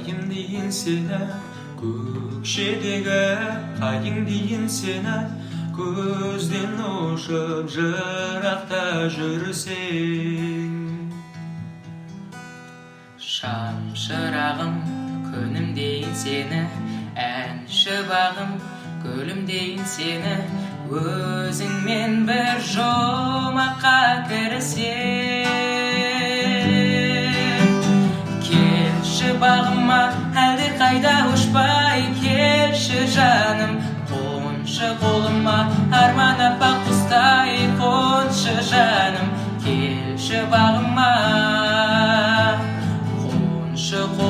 айым дейін сені, көкшедегі айың дейін сені, көзден ұшып жырақта жүрсең. Шамшырағым күнім дейін сені, әнші бағым гүлім дейін сені, өзіңмен бір жұмаққа кірісем. Келші бағыма әлде қайда ұшпай, келші жаным, қоншы қолыма арман аппақ құстай, қоншы жаным, келші бағыма, қоншы қолыма.